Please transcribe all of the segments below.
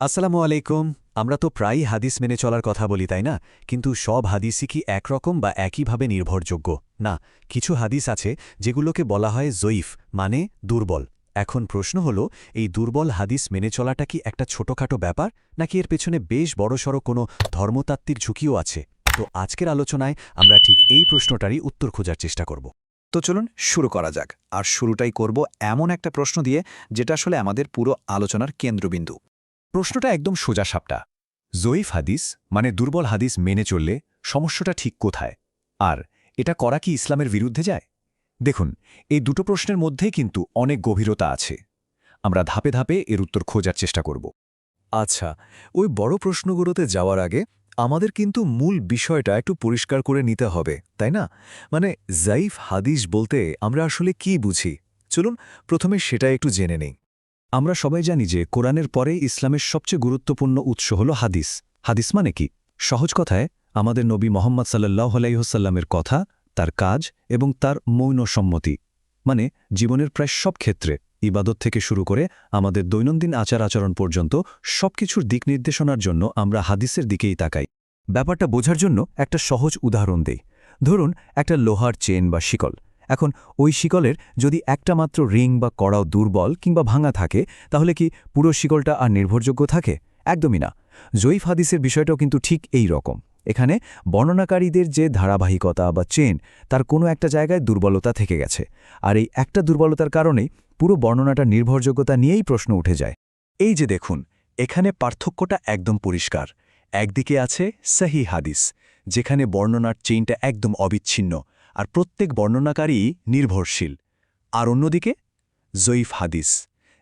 আসসালামু আলাইকুম। আমরা তো প্রায়ই হাদিস মেনে চলার কথা বলি, তাই না? কিন্তু সব হাদিসই কি একরকম বা একইভাবে নির্ভরযোগ্য? না, কিছু হাদিস আছে যেগুলোকে বলা হয় জয়ীফ, মানে দুর্বল। এখন প্রশ্ন হলো, এই দুর্বল হাদিস মেনে চলাটা কি একটা ছোটখাটো ব্যাপার, নাকি এর পেছনে বেশ বড়সড় কোনো ধর্মতাত্ত্বিক ঝুঁকিও আছে? তো আজকের আলোচনায় আমরা ঠিক এই প্রশ্নটারই উত্তর খোঁজার চেষ্টা করব। তো চলুন শুরু করা যাক। আর শুরুটাই করব এমন একটা প্রশ্ন দিয়ে যেটা আসলে আমাদের পুরো আলোচনার কেন্দ্রবিন্দু। প্রশ্নটা একদম সোজাসাপটা। জয়ীফ হাদিস মানে দুর্বল হাদিস মেনে চললে সমস্যাটা ঠিক কোথায়? আর এটা করা কি ইসলামের বিরুদ্ধে যায়? দেখুন, এই দুটো প্রশ্নের মধ্যেই কিন্তু অনেক গভীরতা আছে। আমরা ধাপে ধাপে এর উত্তর খোঁজার চেষ্টা করব। আচ্ছা, ওই বড় প্রশ্নগুলোতে যাওয়ার আগে আমাদের কিন্তু মূল বিষয়টা একটু পরিষ্কার করে নিতে হবে, তাই না? মানে জাইফ হাদিস বলতে আমরা আসলে কি বুঝি? চলুন প্রথমে সেটা একটু জেনে নেই। আমরা সবাই জানি যে কোরআনের পরে ইসলামের সবচেয়ে গুরুত্বপূর্ণ উৎস হল হাদিস। হাদিস মানে কি? সহজ কথায় আমাদের নবী মোহাম্মদ সাল্লাল্লাহু আলাইহি ওয়াসাল্লামের কথা, তার কাজ এবং তার মৌন সম্মতি। মানে জীবনের প্রায় সব ক্ষেত্রে, ইবাদত থেকে শুরু করে আমাদের দৈনন্দিন আচার-আচরণ পর্যন্ত সবকিছুর দিক নির্দেশনার জন্য আমরা হাদিসের দিকেই তাকাই। ব্যাপারটা বোঝার জন্য একটা সহজ উদাহরণ দেই। ধরুন একটা লোহার চেন বা শিকল। এখন ওই শিকলের যদি একটা মাত্র রিং বা কড়াও দুর্বল কিংবা ভাঙা থাকে, তাহলে কি পুরো শিকলটা আর নির্ভরযোগ্য থাকে? একদমই না। জয়ীফ হাদিসের বিষয়টাও কিন্তু ঠিক এই রকম। এখানে বর্ণনাকারীদের যে ধারাবাহিকতা বা চেন, তার কোনো একটা জায়গায় দুর্বলতা থেকে গেছে। আর এই একটা দুর্বলতার কারণেই পুরো বর্ণনাটার নির্ভরযোগ্যতা নিয়েই প্রশ্ন উঠে যায়। এই যে দেখুন, এখানে পার্থক্যটা একদম পরিষ্কার। একদিকে আছে সহি হাদিস, যেখানে বর্ণনার চেইনটা একদম অবিচ্ছিন্ন, আর প্রত্যেক বর্ণনাকারী নির্ভরশীল। আর অন্যদিকে জয়ীফ হাদিস,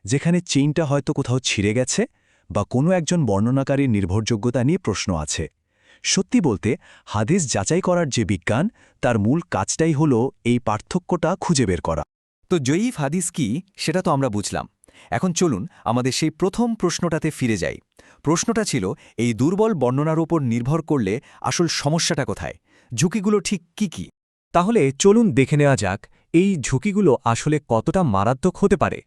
যেখানে চেইনটা হয়তো কোথাও ছিঁড়ে গেছে বা কোনো একজন বর্ণনাকারীর নির্ভরযোগ্যতা নিয়ে প্রশ্ন আছে। সত্যি বলতে, হাদিস যাচাই করার যে বিজ্ঞান, তার মূল কাজটাই হল এই পার্থক্যটা খুঁজে বের করা। তো জয়ীফ হাদিস কি সেটা তো আমরা বুঝলাম। এখন চলুন আমাদের সেই প্রথম প্রশ্নটাতে ফিরে যাই। প্রশ্নটা ছিল, এই দুর্বল বর্ণনার উপর নির্ভর করলে আসল সমস্যাটা কোথায়? ঝুঁকিগুলো ঠিক কি কি? তাহলে চলুন দেখে নেওয়া যাক এই ঝুঁকিগুলো আসলে কতটা মারাত্মক হতে পারে।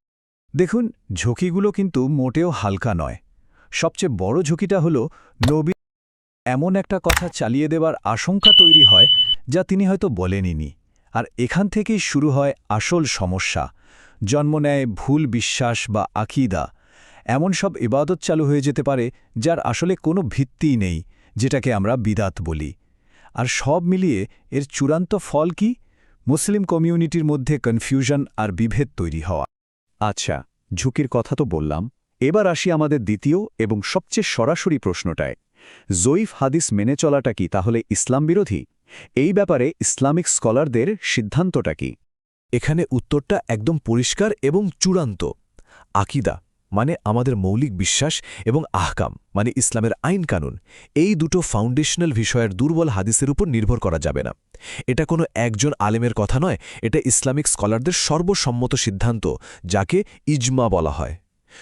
দেখুন, ঝুঁকিগুলো কিন্তু মোটেও হালকা নয়। সবচেয়ে বড় ঝুঁকিটা হল নবী এমন একটা কথা চালিয়ে দেবার আশঙ্কা তৈরি হয় যা তিনি হয়তো বলেনইনি। আর এখান থেকেই শুরু হয় আসল সমস্যা। জন্ম নেয় ভুল বিশ্বাস বা আকীদা। এমন সব ইবাদত চালু হয়ে যেতে পারে যার আসলে কোনো ভিত্তিই নেই, যেটাকে আমরা বিদাত বলি। আর সব মিলিয়ে এর চূড়ান্ত ফল কি? মুসলিম কমিউনিটির মধ্যে কনফিউশন আর বিভেদ তৈরি হওয়া। আচ্ছা, ঝুঁকির কথা তো বললাম। এবার আসি আমাদের দ্বিতীয় এবং সবচেয়ে সরাসরি প্রশ্নটায়। জয়ীফ হাদিস মেনে চলাটা কি তাহলে ইসলাম বিরোধী? এই ব্যাপারে ইসলামিক স্কলারদের সিদ্ধান্তটা কি? এখানে উত্তরটা একদম পরিষ্কার এবং চূড়ান্ত। আকীদা মানে আমাদের মৌলিক বিশ্বাস, এবং আহকাম মানে ইসলামের আইন কানুন, এই দুটো ফাউন্ডেশনাল বিষয়ের দুর্বল হাদিসের উপর নির্ভর করা যাবে না। এটা কোনো একজন আলেমের কথা নয়, এটা ইসলামিক স্কলারদের সর্বসম্মত সিদ্ধান্ত, যাকে ইজমা বলা হয়।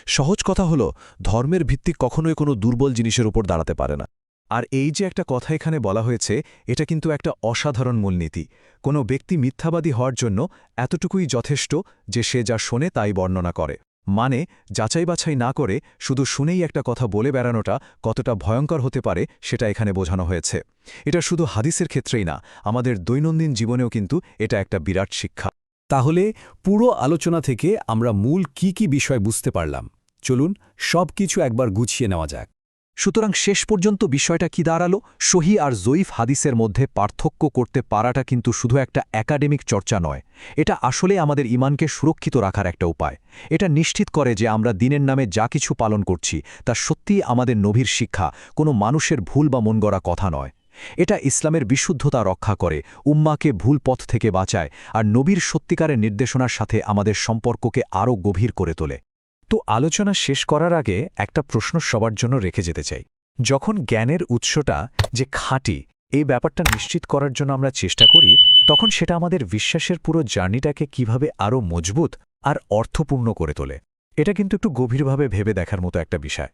সহজ কথা হলো, ধর্মের ভিত্তি কখনোই কোনো দুর্বল জিনিসের উপর দাঁড়াতে পারে না। আর এই যে একটা কথা এখানে বলা হয়েছে, এটা কিন্তু একটা অসাধারণ মূলনীতি। কোনো ব্যক্তি মিথ্যাবাদী হওয়ার জন্য এতটুকুই যথেষ্ট যে সে যা শোনে তাই বর্ণনা করে। মানে যাচাই বাছাই না করে শুধু শুনেই একটা কথা বলে বেড়ানোটা কতটা ভয়ঙ্কর হতে পারে সেটা এখানে বোঝানো হয়েছে। এটা শুধু হাদিসের ক্ষেত্রেই না, আমাদের দৈনন্দিন জীবনেও কিন্তু এটা একটা বিরাট শিক্ষা। তাহলে পুরো আলোচনা থেকে আমরা মূল কি বিষয় বুঝতে পারলাম? চলুন সব কিছু একবার গুছিয়ে নেওয়া যাক। সুতরাং শেষ পর্যন্ত বিষয়টা কি দাঁড়ালো? সহি আর জয়ীফ হাদিসের মধ্যে পার্থক্য করতে পারাটা কিন্তু শুধু একটা একাডেমিক চর্চা নয়, এটা আসলে আমাদের ঈমানকে সুরক্ষিত রাখার একটা উপায়। এটা নিশ্চিত করে যে আমরা দিনের নামে যা কিছু পালন করছি তা সত্যিই আমাদের নবীর শিক্ষা, কোনো মানুষের ভুল বা মনগড়া কথা নয়। এটা ইসলামের বিশুদ্ধতা রক্ষা করে, উম্মাকে ভুল পথ থেকে বাঁচায়, আর নবীর সত্যিকারের নির্দেশনার সাথে আমাদের সম্পর্ককে আরও গভীর করে তোলে। তো আলোচনা শেষ করার আগে একটা প্রশ্ন সবার জন্য রেখে যেতে চাই। যখন জ্ঞানের উৎসটা যে খাঁটি, এই ব্যাপারটা নিশ্চিত করার জন্য আমরা চেষ্টা করি, তখন সেটা আমাদের বিশ্বাসের পুরো জার্নিটাকে কিভাবে আরও মজবুত আর অর্থপূর্ণ করে তোলে। এটা কিন্তু একটু গভীরভাবে ভেবে দেখার মতো একটা বিষয়।